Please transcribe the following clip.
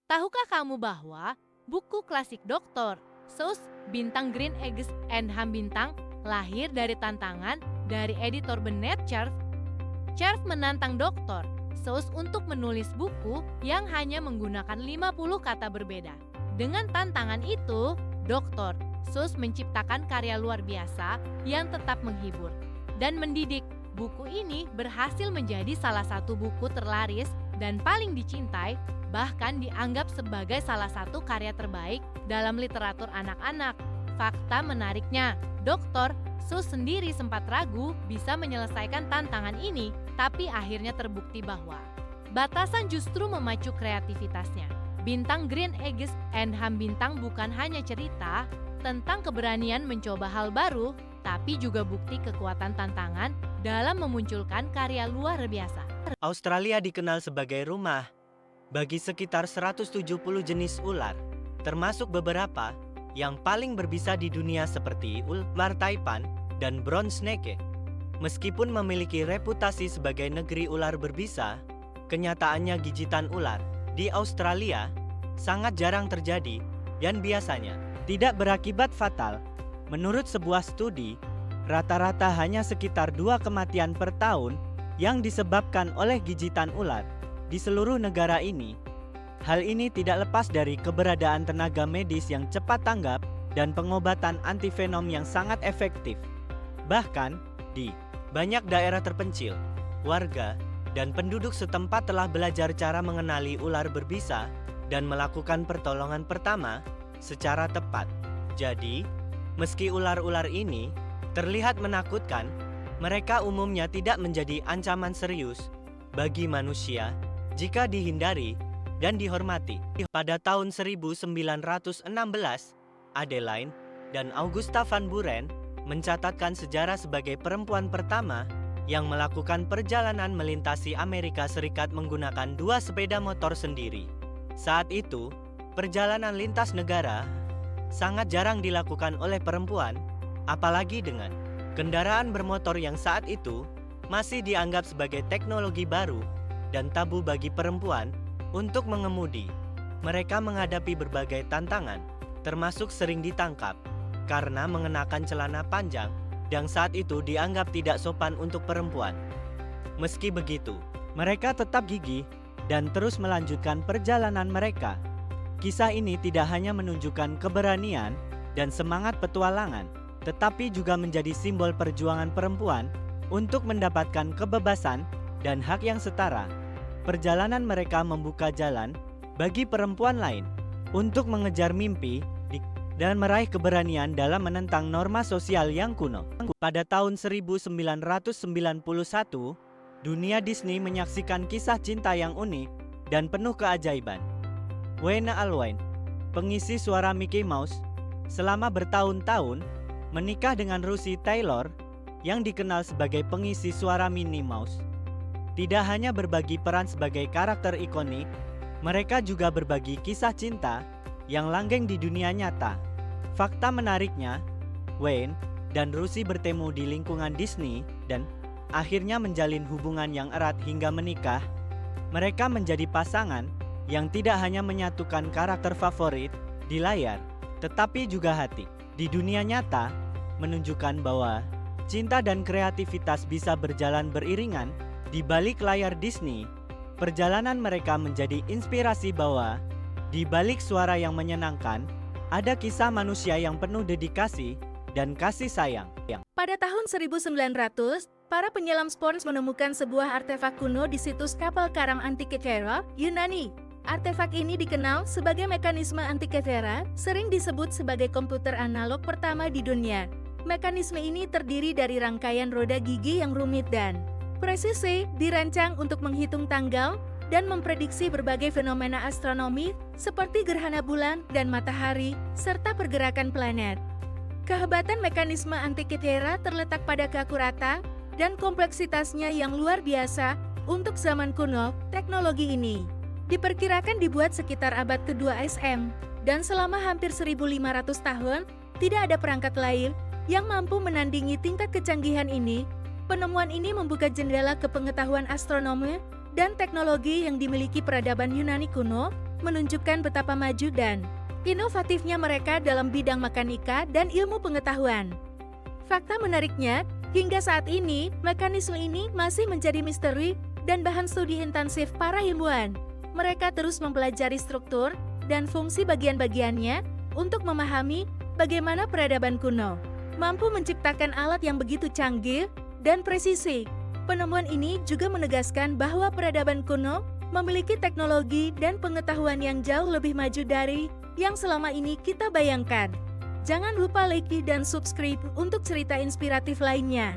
Tahukah kamu bahwa buku klasik Dr. Seuss Bintang Green Eggs and Ham Bintang lahir dari tantangan dari editor Bennett Cerf? Cerf menantang Dr. Seuss untuk menulis buku yang hanya menggunakan 50 kata berbeda. Dengan tantangan itu, Dr. Seuss menciptakan karya luar biasa yang tetap menghibur dan mendidik. Buku ini berhasil menjadi salah satu buku terlaris dan paling dicintai, bahkan dianggap sebagai salah satu karya terbaik dalam literatur anak-anak. Fakta menariknya, Dr. Seuss sendiri sempat ragu bisa menyelesaikan tantangan ini, tapi akhirnya terbukti bahwa batasan justru memacu kreativitasnya. Bintang Green Eggs and Ham Bintang bukan hanya cerita tentang keberanian mencoba hal baru, tapi juga bukti kekuatan tantangan dalam memunculkan karya luar biasa. Australia dikenal sebagai rumah bagi sekitar 170 jenis ular, termasuk beberapa yang paling berbisa di dunia seperti ular taipan dan brown snake. Meskipun memiliki reputasi sebagai negeri ular berbisa, kenyataannya gigitan ular di Australia sangat jarang terjadi dan biasanya tidak berakibat fatal. Menurut sebuah studi, rata-rata hanya sekitar 2 kematian per tahun yang disebabkan oleh gigitan ular di seluruh negara ini. Hal ini tidak lepas dari keberadaan tenaga medis yang cepat tanggap dan pengobatan antivenom yang sangat efektif. Bahkan, di banyak daerah terpencil, warga dan penduduk setempat telah belajar cara mengenali ular berbisa dan melakukan pertolongan pertama secara tepat. Jadi, meski ular-ular ini terlihat menakutkan, mereka umumnya tidak menjadi ancaman serius bagi manusia jika dihindari dan dihormati. Pada tahun 1916, Adeline dan Augusta Van Buren mencatatkan sejarah sebagai perempuan pertama yang melakukan perjalanan melintasi Amerika Serikat menggunakan 2 sepeda motor sendiri. Saat itu, perjalanan lintas negara sangat jarang dilakukan oleh perempuan, apalagi dengan kendaraan bermotor yang saat itu masih dianggap sebagai teknologi baru dan tabu bagi perempuan untuk mengemudi. Mereka menghadapi berbagai tantangan, termasuk sering ditangkap karena mengenakan celana panjang yang saat itu dianggap tidak sopan untuk perempuan. Meski begitu, mereka tetap gigih dan terus melanjutkan perjalanan mereka. Kisah ini tidak hanya menunjukkan keberanian dan semangat petualangan, tetapi juga menjadi simbol perjuangan perempuan untuk mendapatkan kebebasan dan hak yang setara. Perjalanan mereka membuka jalan bagi perempuan lain untuk mengejar mimpi dan meraih keberanian dalam menentang norma sosial yang kuno. Pada tahun 1991, dunia Disney menyaksikan kisah cinta yang unik dan penuh keajaiban. Wayne Allwine, pengisi suara Mickey Mouse, selama bertahun-tahun menikah dengan Russi Taylor yang dikenal sebagai pengisi suara Minnie Mouse. Tidak hanya berbagi peran sebagai karakter ikonik, mereka juga berbagi kisah cinta yang langgeng di dunia nyata. Fakta menariknya, Wayne dan Russi bertemu di lingkungan Disney dan akhirnya menjalin hubungan yang erat hingga menikah. Mereka menjadi pasangan yang tidak hanya menyatukan karakter favorit di layar, tetapi juga hati. Di dunia nyata, menunjukkan bahwa cinta dan kreativitas bisa berjalan beriringan di balik layar Disney. Perjalanan mereka menjadi inspirasi bahwa di balik suara yang menyenangkan, ada kisah manusia yang penuh dedikasi dan kasih sayang. Pada tahun 1900, para penyelam spons menemukan sebuah artefak kuno di situs kapal karam Antikythera, Yunani. Artefak ini dikenal sebagai mekanisme Antikythera, sering disebut sebagai komputer analog pertama di dunia. Mekanisme ini terdiri dari rangkaian roda gigi yang rumit dan presisi, dirancang untuk menghitung tanggal dan memprediksi berbagai fenomena astronomi seperti gerhana bulan dan matahari, serta pergerakan planet. Kehebatan mekanisme Antikythera terletak pada keakuratan dan kompleksitasnya yang luar biasa untuk zaman kuno. Teknologi ini diperkirakan dibuat sekitar abad kedua SM, dan selama hampir 1500 tahun, tidak ada perangkat lain yang mampu menandingi tingkat kecanggihan ini. Penemuan ini membuka jendela ke pengetahuan astronomi dan teknologi yang dimiliki peradaban Yunani kuno, menunjukkan betapa maju dan inovatifnya mereka dalam bidang mekanika dan ilmu pengetahuan. Fakta menariknya, hingga saat ini, mekanisme ini masih menjadi misteri dan bahan studi intensif para ilmuwan. Mereka terus mempelajari struktur dan fungsi bagian-bagiannya untuk memahami bagaimana peradaban kuno mampu menciptakan alat yang begitu canggih dan presisi. Penemuan ini juga menegaskan bahwa peradaban kuno memiliki teknologi dan pengetahuan yang jauh lebih maju dari yang selama ini kita bayangkan. Jangan lupa like dan subscribe untuk cerita inspiratif lainnya.